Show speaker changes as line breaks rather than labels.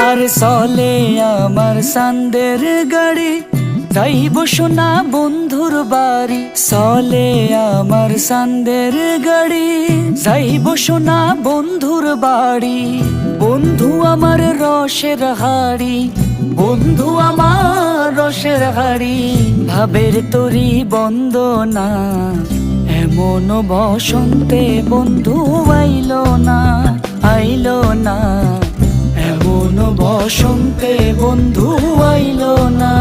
আর চলে আমার সান্দের গাড়ি, যাইব সোনা বন্ধুর বাড়ি। চলে আমার সান্দের গাড়ি, যাইব সোনা বন্ধুর বাড়ি। বন্ধু আমার রসের হাড়ি, বন্ধু আমার রসের হাড়ি। ভাবের তরি বন্দনা, এমন বসন্তে বন্ধু আইলো না, আইলো না। এমন বসন্তে বন্ধু আইলো না।